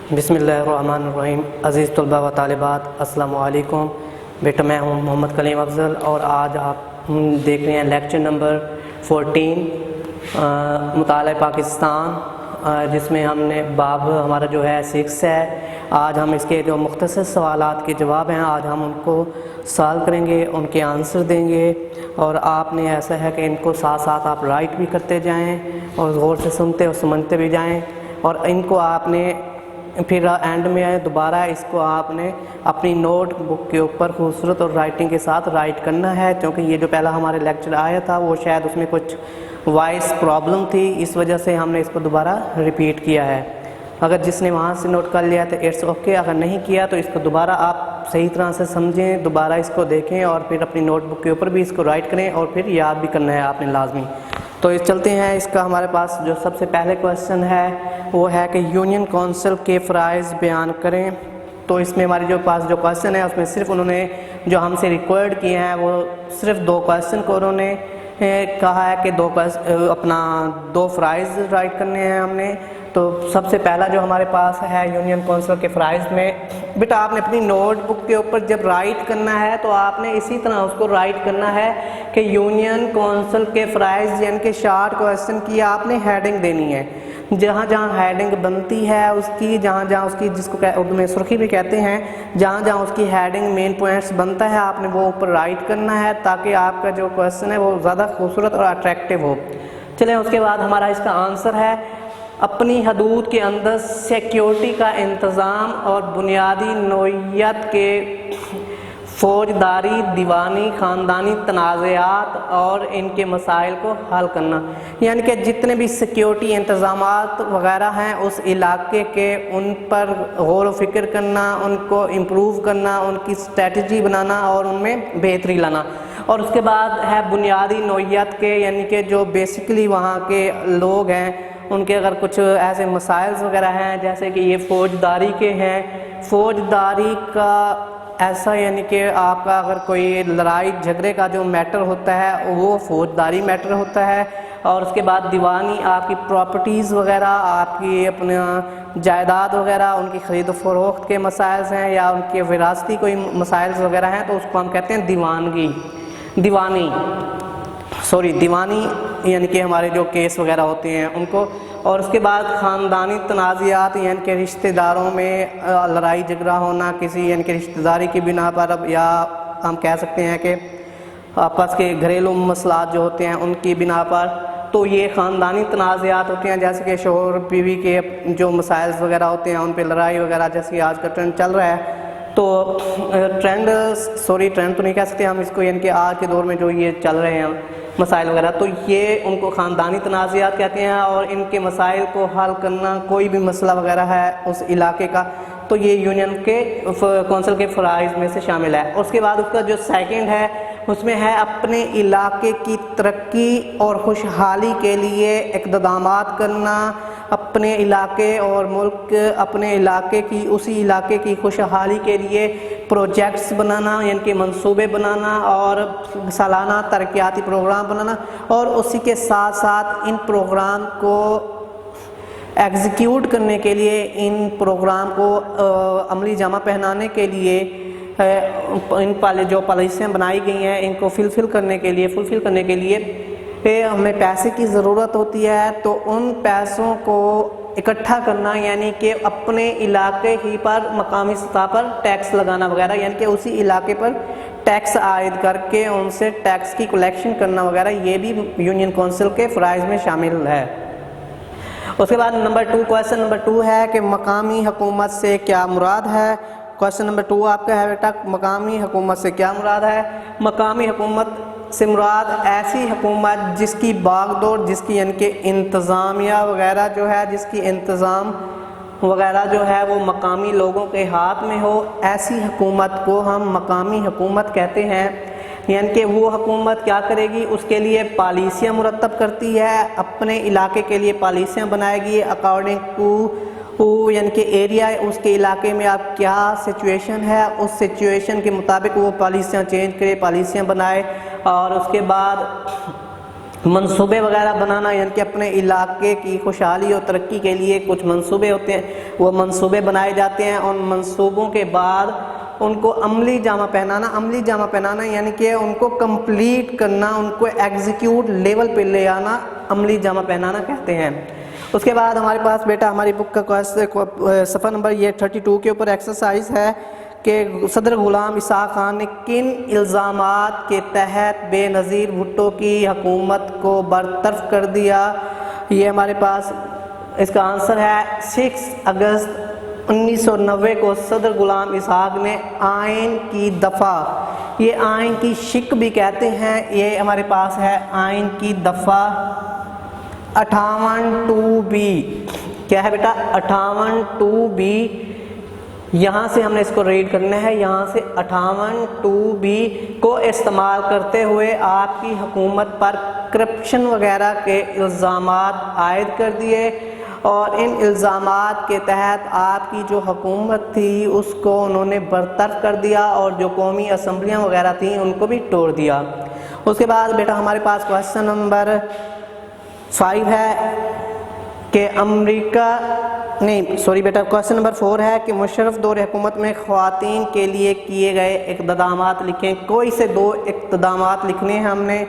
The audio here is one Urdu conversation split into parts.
بسم اللہ الرحمن الرحیم۔ عزیز طلباء و طالبات، السلام علیکم۔ بیٹا میں ہوں محمد کلیم افضل اور آج آپ دیکھ رہے ہیں لیکچر نمبر 14 مطالعہ پاکستان، جس میں ہم نے باب ہمارا جو ہے 6 ہے۔ آج ہم اس کے جو مختصر سوالات کے جواب ہیں آج ہم ان کو سالو کریں گے، ان کے آنسر دیں گے، اور آپ نے ایسا ہے کہ ان کو ساتھ ساتھ آپ رائٹ بھی کرتے جائیں اور غور سے سنتے اور سمجھتے بھی جائیں، اور ان کو آپ نے پھر اینڈ میں دوبارہ اس کو آپ نے اپنی نوٹ بک کے اوپر خوبصورت اور رائٹنگ کے ساتھ رائٹ کرنا ہے، کیونکہ یہ جو پہلا ہمارے لیکچر آیا تھا وہ شاید اس میں کچھ وائس پرابلم تھی، اس وجہ سے ہم نے اس کو دوبارہ ریپیٹ کیا ہے۔ اگر جس نے وہاں سے نوٹ کر لیا تو اٹس اوکے، اگر نہیں کیا تو اس کو دوبارہ آپ صحیح طرح سے سمجھیں، دوبارہ اس کو دیکھیں اور پھر اپنی نوٹ بک کے اوپر بھی اس کو رائٹ کریں اور پھر یاد بھی کرنا ہے آپ نے لازمی۔ تو اس چلتے ہیں، اس کا ہمارے پاس جو سب سے پہلے کویسچن ہے وہ ہے کہ یونین کونسل کے فرائض بیان کریں۔ تو اس میں ہماری جو پاس جو کویسچن ہے اس میں صرف انہوں نے جو ہم سے ریکوائرڈ کیے ہیں وہ صرف 2 کویسچن کو انہوں نے کہا ہے کہ اپنا 2 فرائض رائٹ کرنے ہیں ہم نے۔ تو سب سے پہلا جو ہمارے پاس ہے یونین کونسل کے فرائض میں، بیٹا آپ نے اپنی نوٹ بک کے اوپر جب رائٹ کرنا ہے تو آپ نے اسی طرح اس کو رائٹ کرنا ہے کہ یونین کونسل کے فرائض، یعنی کہ شارٹ کویسچن کی آپ نے ہیڈنگ دینی ہے۔ جہاں جہاں ہیڈنگ بنتی ہے اس کی، جہاں جہاں اس کی جس کو اردو میں سرخی بھی کہتے ہیں، جہاں جہاں اس کی ہیڈنگ مین پوائنٹس بنتا ہے آپ نے وہ اوپر رائٹ کرنا ہے تاکہ آپ کا جو کویسچن ہے وہ زیادہ خوبصورت اور اٹریکٹیو ہو۔ چلیں اس کے بعد ہمارا اس کا آنسر ہے، اپنی حدود کے اندر سیکیورٹی کا انتظام اور بنیادی نوعیت کے فوجداری، دیوانی، خاندانی تنازعات اور ان کے مسائل کو حل کرنا، یعنی کہ جتنے بھی سیکیورٹی انتظامات وغیرہ ہیں اس علاقے کے، ان پر غور و فکر کرنا، ان کو امپروو کرنا، ان کی اسٹریٹجی بنانا اور ان میں بہتری لانا۔ اور اس کے بعد ہے بنیادی نوعیت کے، یعنی کہ جو بیسیکلی وہاں کے لوگ ہیں ان کے اگر کچھ ایسے مسائل وغیرہ ہیں جیسے کہ یہ فوجداری کے ہیں، فوجداری کا ایسا یعنی کہ آپ کا اگر کوئی لڑائی جھگڑے کا جو میٹر ہوتا ہے وہ فوجداری میٹر ہوتا ہے۔ اور اس کے بعد دیوانی، آپ کی پراپرٹیز وغیرہ، آپ کی اپنا جائیداد وغیرہ، ان کی خرید و فروخت کے مسائل ہیں یا ان کے وراثتی کوئی مسائل وغیرہ ہیں تو اس کو ہم کہتے ہیں دیوانی، یعنی کہ ہمارے جو کیس وغیرہ ہوتے ہیں ان کو۔ اور اس کے بعد خاندانی تنازعات، یعنی کہ رشتہ داروں میں لڑائی جھگڑا ہونا کسی، یعنی کہ رشتہ داری کی بنا پر، یا ہم کہہ سکتے ہیں کہ آپس کے گھریلو مسئلات جو ہوتے ہیں ان کی بنا پر، تو یہ خاندانی تنازعات ہوتے ہیں، جیسے کہ شوہر بیوی کے جو مسائل وغیرہ ہوتے ہیں ان پہ لڑائی وغیرہ، جیسے آج کا ٹرینڈ چل رہا ہے۔ تو ٹرینڈ تو نہیں کہہ سکتے ہم اس کو، یعنی کہ آج کے دور میں جو یہ چل رہے ہیں مسائل وغیرہ، تو یہ ان کو خاندانی تنازعات کہتے ہیں، اور ان کے مسائل کو حل کرنا، کوئی بھی مسئلہ وغیرہ ہے اس علاقے کا، تو یہ یونین کے کونسل کے فرائض میں سے شامل ہے۔ اس کے بعد اس کا جو سیکنڈ ہے اس میں ہے اپنے علاقے کی ترقی اور خوشحالی کے لیے اقدامات کرنا، اپنے علاقے اور ملک، اپنے علاقے کی، اسی علاقے کی خوشحالی کے لیے پروجیکٹس بنانا، یعنی کہ منصوبے بنانا اور سالانہ ترقیاتی پروگرام بنانا، اور اسی کے ساتھ ساتھ ان پروگرام کو ایگزیکیوٹ کرنے کے لیے، ان پروگرام کو عملی جامہ پہنانے کے لیے ان جو پالیسیاں بنائی گئی ہیں ان کو فلفل کرنے کے لیے ہمیں پیسے کی ضرورت ہوتی ہے۔ تو ان پیسوں کو اکٹھا کرنا، یعنی کہ اپنے علاقے ہی پر مقامی سطح پر ٹیکس لگانا وغیرہ، یعنی کہ اسی علاقے پر ٹیکس عائد کر کے ان سے ٹیکس کی کلیکشن کرنا وغیرہ، یہ بھی یونین کونسل کے فرائض میں شامل ہے۔ اس کے بعد کویسچن نمبر 2 ہے کہ مقامی حکومت سے کیا مراد ہے۔ کویسچن نمبر 2 آپ کا ہے بیٹا، مقامی حکومت سے کیا مراد ہے؟ مقامی حکومت سے مراد ایسی حکومت جس کی باغ دور، جس کی یعنی کہ انتظامیہ وغیرہ جو ہے، جس کی انتظام وغیرہ جو ہے وہ مقامی لوگوں کے ہاتھ میں ہو، ایسی حکومت کو ہم مقامی حکومت کہتے ہیں۔ یعنی کہ وہ حکومت کیا کرے گی، اس کے لیے پالیسیاں مرتب کرتی ہے، اپنے علاقے کے لیے پالیسیاں بنائے گی اکارڈنگ ٹو یعنی کہ ایریا، اس کے علاقے میں اب کیا سچویشن ہے، اس سچویشن کے مطابق وہ پالیسیاں چینج کرے، پالیسیاں بنائے۔ اور اس کے بعد منصوبے وغیرہ بنانا، یعنی کہ اپنے علاقے کی خوشحالی اور ترقی کے لیے کچھ منصوبے ہوتے ہیں، وہ منصوبے بنائے جاتے ہیں، ان منصوبوں کے بعد ان کو عملی جامہ پہنانا یعنی کہ ان کو کمپلیٹ کرنا، ان کو ایگزیکیوٹ لیول پہ لے آنا، عملی جامہ پہنانا کہتے ہیں۔ اس کے بعد ہمارے پاس بیٹا ہماری بک کا صفحہ نمبر یہ 32 کے اوپر ایکسرسائز ہے کہ صدر غلام اسحاق خان نے کن الزامات کے تحت بے نظیر بھٹو کی حکومت کو برطرف کر دیا؟ یہ ہمارے پاس اس کا آنسر ہے 6 اگست 1990 کو صدر غلام اسحاق نے آئین کی دفعہ، یہ آئین کی شق بھی کہتے ہیں، یہ ہمارے پاس ہے آئین کی دفعہ 58(2)B، کیا ہے بیٹا 58(2)B، یہاں سے ہم نے اس کو ریڈ کرنا ہے، یہاں سے 58(2)B کو استعمال کرتے ہوئے آپ کی حکومت پر کرپشن وغیرہ کے الزامات عائد کر دیے، اور ان الزامات کے تحت آپ کی جو حکومت تھی اس کو انہوں نے برطرف کر دیا، اور جو قومی اسمبلیاں وغیرہ تھیں ان کو بھی توڑ دیا۔ اس کے بعد بیٹا ہمارے پاس کویسچن نمبر 5 ہے کہ کویسچن نمبر 4 ہے کہ مشرف دور حکومت میں خواتین کے لیے کیے گئے اقدامات لکھیں۔ کوئی سے 2 اقدامات لکھنے ہیں ہم نے،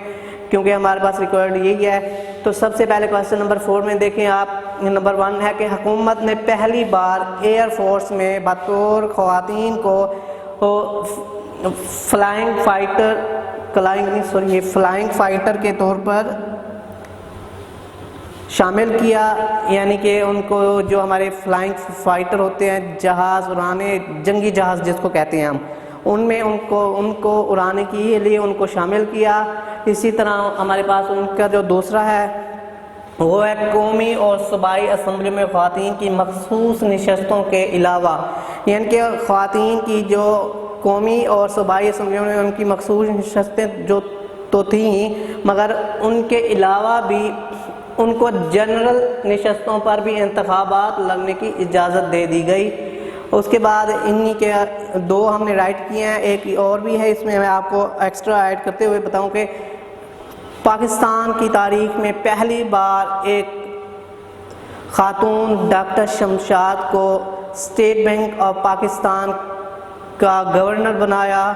کیونکہ ہمارے پاس ریکوائرڈ یہی ہے۔ تو سب سے پہلے کویسچن نمبر 4 میں دیکھیں آپ، نمبر 1 ہے کہ حکومت نے پہلی بار ایئر فورس میں بطور خواتین کو فلائنگ فائٹر کے طور پر شامل کیا، یعنی کہ ان کو جو ہمارے فلائنگ فائٹر ہوتے ہیں، جہاز اڑانے، جنگی جہاز جس کو کہتے ہیں ہم، ان میں ان کو اڑانے کے لیے ان کو شامل کیا۔ اسی طرح ہمارے پاس ان کا جو دوسرا ہے وہ ہے قومی اور صوبائی اسمبلی میں خواتین کی مخصوص نشستوں کے علاوہ، یعنی کہ خواتین کی جو قومی اور صوبائی اسمبلیوں میں ان کی مخصوص نشستیں جو تو تھیں، مگر ان کے علاوہ بھی ان کو جنرل نشستوں پر بھی انتخابات لڑنے کی اجازت دے دی گئی۔ اس کے بعد انہی کے 2 ہم نے رائٹ کیے ہیں، ایک اور بھی ہے، اس میں میں آپ کو ایکسٹرا ایڈ کرتے ہوئے بتاؤں کہ پاکستان کی تاریخ میں پہلی بار ایک خاتون ڈاکٹر شمشاد کو اسٹیٹ بینک آف پاکستان کا گورنر بنایا۔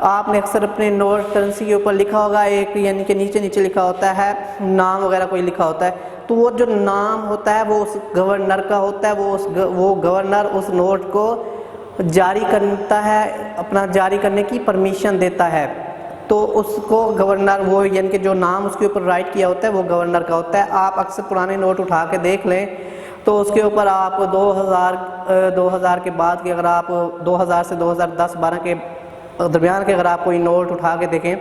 آپ نے اکثر اپنے نوٹ کرنسی کے اوپر لکھا ہوگا ایک، یعنی کہ نیچے لکھا ہوتا ہے نام وغیرہ کوئی لکھا ہوتا ہے، تو وہ جو نام ہوتا ہے وہ اس گورنر کا ہوتا ہے، وہ گورنر اس نوٹ کو جاری کرتا ہے، اپنا جاری کرنے کی پرمیشن دیتا ہے، تو اس کو گورنر، وہ یعنی کہ جو نام اس کے اوپر رائٹ کیا ہوتا ہے وہ گورنر کا ہوتا ہے۔ آپ اکثر پرانے نوٹ اٹھا کے دیکھ لیں تو اس کے اوپر آپ 2000 کے بعد کے، اگر آپ 2000 سے 2010-12 کے درمیان کے اگر آپ کوئی نوٹ اٹھا کے دیکھیں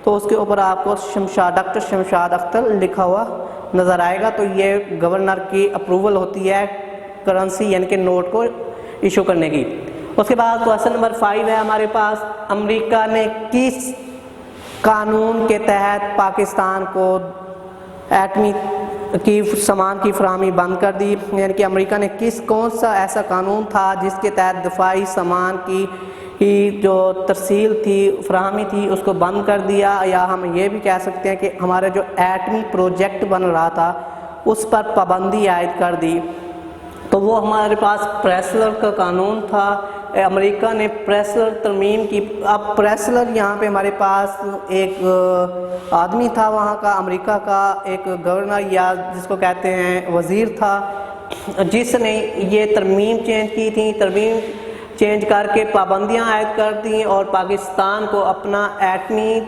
تو اس کے اوپر آپ کو ڈاکٹر شمشاد اختر لکھا ہوا نظر آئے گا، تو یہ گورنر کی اپروول ہوتی ہے کرنسی یعنی کہ نوٹ کو ایشو کرنے کی۔ اس کے بعد کویسچن نمبر 5 ہے ہمارے پاس، امریکہ نے کس قانون کے تحت پاکستان کو ایٹمی کی سامان کی فراہمی بند کر دی؟ یعنی کہ امریکہ نے کون سا ایسا قانون تھا جس کے تحت دفاعی سامان کی جو ترسیل تھی، فراہمی تھی، اس کو بند کر دیا، یا ہم یہ بھی کہہ سکتے ہیں کہ ہمارا جو ایٹمی پروجیکٹ بن رہا تھا اس پر پابندی عائد کر دی؟ تو وہ ہمارے پاس پریسلر کا قانون تھا۔ امریکہ نے پریسلر ترمیم کی۔ اب پریسلر یہاں پہ ہمارے پاس ایک آدمی تھا وہاں کا، امریکہ کا ایک گورنر یا جس کو کہتے ہیں وزیر تھا، جس نے یہ ترمیم چینج کی تھی، ترمیم چینج کر کے پابندیاں عائد کر دیں اور پاکستان کو اپنا ایٹمی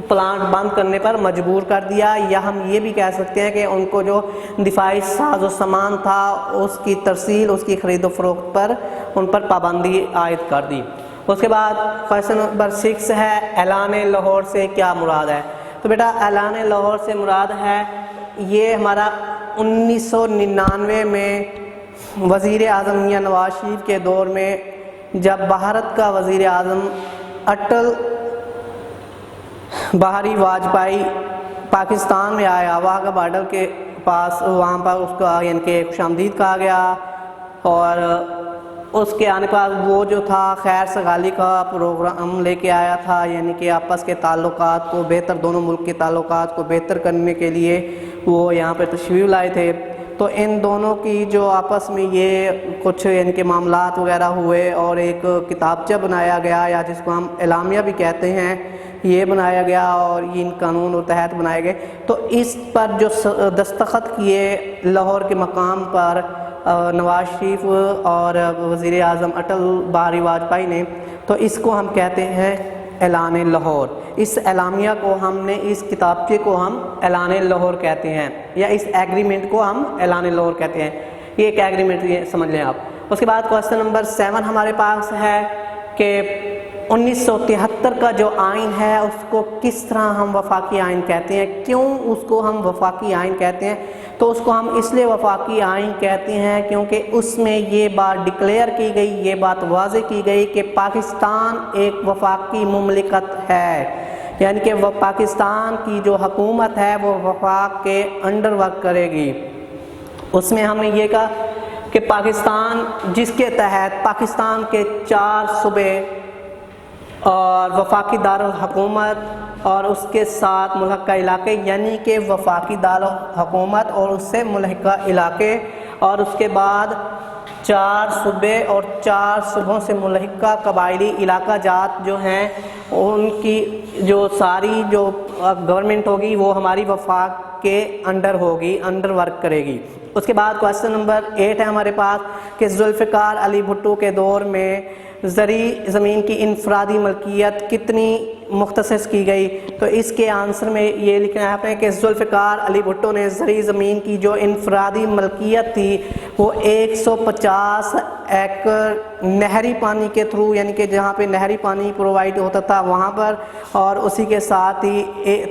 پلانٹ بند کرنے پر مجبور کر دیا، یا ہم یہ بھی کہہ سکتے ہیں کہ ان کو جو دفاعی ساز و سامان تھا اس کی ترسیل، اس کی خرید و فروخت پر ان پر پابندی عائد کر دی۔ اس کے بعد کویسچن نمبر 6 ہے، اعلان لاہور سے کیا مراد ہے؟ تو بیٹا اعلان لاہور سے مراد ہے، یہ ہمارا 1999 میں وزیر اعظم میاں نواز شریف کے دور میں جب بھارت کا وزیر اعظم اٹل بہاری واجپئی پاکستان میں آیا، وہاں کا بارڈر کے پاس، وہاں پر اس کا یعنی کہ خوش آمدید کہا گیا، اور اس کے آنے کے بعد وہ جو تھا خیر سگالی کا پروگرام لے کے آیا تھا، یعنی کہ آپس کے تعلقات کو بہتر، دونوں ملک کے تعلقات کو بہتر کرنے کے لیے وہ یہاں پہ تشریف لائے تھے۔ تو ان دونوں کی جو آپس میں یہ کچھ یعنی کہ معاملات وغیرہ ہوئے اور ایک کتابچہ بنایا گیا، یا جس کو ہم اعلامیہ بھی کہتے ہیں، یہ بنایا گیا اور ان قانون و تحت بنائے گئے۔ تو اس پر جو دستخط کیے لاہور کے مقام پر نواز شریف اور وزیر اعظم اٹل بہاری واجپئی نے، تو اس کو ہم کہتے ہیں اعلان لاہور۔ اس اعلامیہ کو ہم نے، اس کتابچے کو ہم اعلان لاہور کہتے ہیں، یا اس ایگریمنٹ کو ہم اعلان لاہور کہتے ہیں۔ یہ ایک ایگریمنٹ، یہ سمجھ لیں آپ۔ اس کے بعد کوسچن نمبر 7 ہمارے پاس ہے کہ 1973 کا جو آئین ہے اس کو کس طرح ہم وفاقی آئین کہتے ہیں، کیوں اس کو ہم وفاقی آئین کہتے ہیں؟ تو اس کو ہم اس لیے وفاقی آئین کہتے ہیں کیونکہ اس میں یہ بات ڈکلیئر کی گئی، یہ بات واضح کی گئی کہ پاکستان ایک وفاقی مملکت ہے، یعنی کہ وہ پاکستان کی جو حکومت ہے وہ وفاق کے انڈر ورک کرے گی۔ اس میں ہم نے یہ کہا کہ پاکستان، جس کے تحت پاکستان کے 4 صوبے اور وفاقی دارالحکومت اور اس کے ساتھ ملحقہ علاقے، یعنی کہ وفاقی دارالحکومت اور اس سے ملحقہ علاقے، اور اس کے بعد 4 صوبے اور 4 صوبوں سے ملحقہ قبائلی علاقہ جات جو ہیں، ان کی جو ساری جو گورنمنٹ ہوگی وہ ہماری وفاق کے انڈر ہوگی، انڈر ورک کرے گی۔ اس کے بعد کوسچن نمبر 8 ہے ہمارے پاس کہ ذوالفقار علی بھٹو کے دور میں زرعی زمین کی انفرادی ملکیت کتنی مختص کی گئی؟ تو اس کے آنسر میں یہ لکھنا ہے آپ نے کہ ذوالفقار علی بھٹو نے زرعی زمین کی جو انفرادی ملکیت تھی وہ 150 ایکڑ نہری پانی کے تھرو، یعنی کہ جہاں پہ نہری پانی پرووائڈ ہوتا تھا وہاں پر، اور اسی کے ساتھ ہی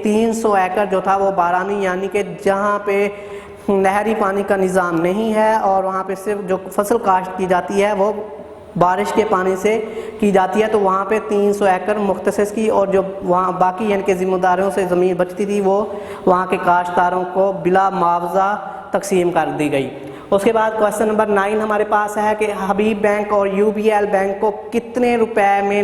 300 ایکڑ جو تھا وہ بارانی، یعنی کہ جہاں پہ نہری پانی کا نظام نہیں ہے اور وہاں پہ صرف جو فصل کاشت کی جاتی ہے وہ بارش کے پانی سے کی جاتی ہے، تو وہاں پہ 300 ایکڑ مختص کی، اور جو وہاں باقی یعنی کہ ذمہ داروں سے زمین بچتی تھی وہ وہاں کے کاشتکاروں کو بلا معاوضہ تقسیم کر دی گئی۔ اس کے بعد کوسچن نمبر 9 ہمارے پاس ہے کہ حبیب بینک اور UBL بینک کو کتنے روپے میں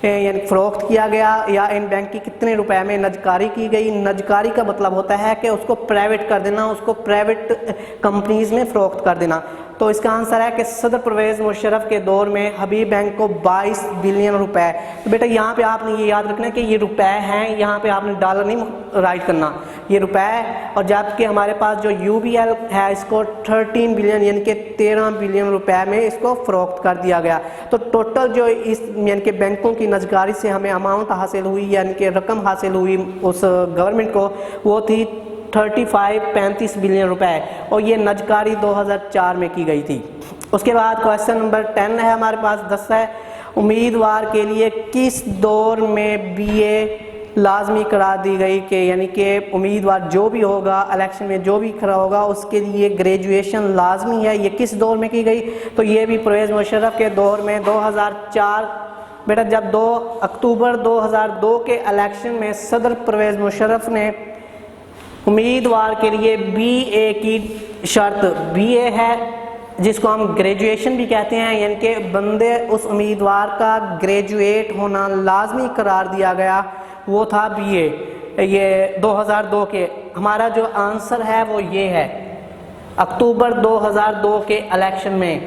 یعنی فروخت کیا گیا، یا ان بینک کی کتنے روپے میں نجکاری کی گئی؟ نجکاری کا مطلب ہوتا ہے کہ اس کو پرائیویٹ کر دینا، اس کو پرائیویٹ کمپنیز میں فروخت کر دینا۔ تو اس کا آنسر ہے کہ صدر پرویز مشرف کے دور میں حبیب بینک کو 22 بلین روپے۔ تو بیٹا یہاں پہ آپ نے یہ یاد رکھنا ہے کہ یہ روپے ہیں، یہاں پہ آپ نے ڈالر نہیں رائٹ کرنا، یہ روپے ہے۔ اور جبکہ ہمارے پاس جو UBL ہے اس کو 13 بلین یعنی کہ 13 بلین روپے میں اس کو فروخت کر دیا گیا۔ تو ٹوٹل جو اس یعنی کہ بینکوں کی نجکاری سے ہمیں اماؤنٹ حاصل ہوئی، یعنی کہ رقم حاصل ہوئی اس گورنمنٹ کو، وہ تھی 35 بلین روپے، اور یہ نجکاری 2004 میں کی گئی تھی۔ اس کے بعد کوسچن نمبر 10 ہے ہمارے پاس، 10 ہے امیدوار کے لیے کس دور میں BA لازمی قرار دی گئی؟ کہ یعنی کہ امیدوار جو بھی ہوگا الیکشن میں جو بھی کھڑا ہوگا اس کے لیے گریجویشن لازمی ہے، یہ کس دور میں کی گئی؟ تو یہ بھی پرویز مشرف کے دور میں 2004 بیٹا جب 2 اکتوبر 2002 کے الیکشن میں صدر پرویز مشرف نے امیدوار کے لیے BA کی شرط، BA ہے جس کو ہم گریجویشن بھی کہتے ہیں، یعنی کہ بندے اس امیدوار کا گریجویٹ ہونا لازمی قرار دیا گیا، وہ تھا BA، یہ 2002 کے۔ ہمارا جو آنسر ہے وہ یہ ہے، اکتوبر 2002 کے الیکشن میں،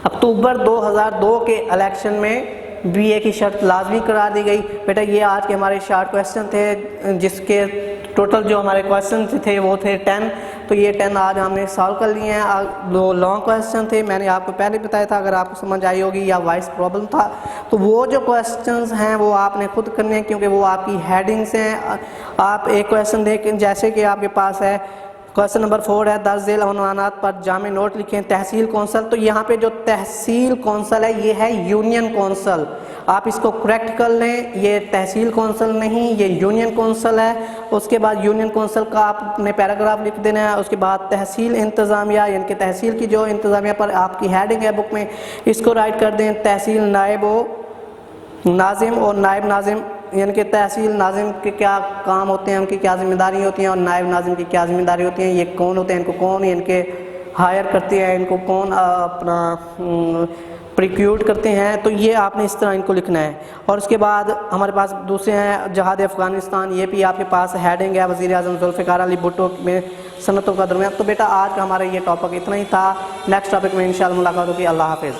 اکتوبر 2002 کے الیکشن میں BA کی شرط لازمی قرار دی گئی۔ بیٹا یہ آج کے ہمارے شارٹ کویسچن تھے، جس کے ٹوٹل جو ہمارے کویسچن تھے وہ تھے 10، تو یہ 10 آج ہم نے سالو کر لیے ہیں۔ 2 لانگ کویسچن تھے، میں نے آپ کو پہلے بتایا تھا، اگر آپ کو سمجھ آئی ہوگی یا وائس پرابلم تھا تو وہ جو کویسچنز ہیں وہ آپ نے خود کرنے ہیں، کیونکہ وہ آپ کی ہیڈنگز ہیں۔ آپ ایک کویسچن دیکھیں، جیسے کہ آپ کے پاس ہے کویسچن نمبر 4 ہے، درج ذیل عنوانات پر جامع نوٹ لکھیں۔ تحصیل کونسل، تو یہاں پہ جو تحصیل کونسل ہے یہ ہے یونین کونسل، آپ اس کو کریکٹ کر لیں، یہ تحصیل کونسل نہیں، یہ یونین کونسل ہے۔ اس کے بعد یونین کونسل کا آپ نے پیراگراف لکھ دینا ہے۔ اس کے بعد تحصیل انتظامیہ، یعنی کہ تحصیل کی جو انتظامیہ پر آپ کی ہیڈنگ ہے بک میں، اس کو رائٹ کر دیں۔ تحصیل نائب و ناظم اور نائب ناظم، یعنی کہ تحصیل ناظم کے کیا کام ہوتے ہیں، ان کی کیا ذمہ داری ہوتی ہیں، اور نائب ناظم کی کیا ذمہ داری ہوتی ہیں، یہ کون ہوتے ہیں، ان کو کون یعنی کہ ہائر کرتے ہیں، ان کو کون اپنا پریکیوٹ کرتے ہیں، تو یہ آپ نے اس طرح ان کو لکھنا ہے۔ اور اس کے بعد ہمارے پاس دوسرے ہیں جہاد افغانستان، یہ بھی آپ کے پاس ہیڈنگ ہے وزیر اعظم ذوالفقار علی بھٹو میں صنعتوں کا درمیان۔ تو بیٹا آج کا ہمارا یہ ٹاپک اتنا ہی تھا، نیکسٹ ٹاپک میں انشاءاللہ ملاقات ہوگی۔ اللہ حافظ۔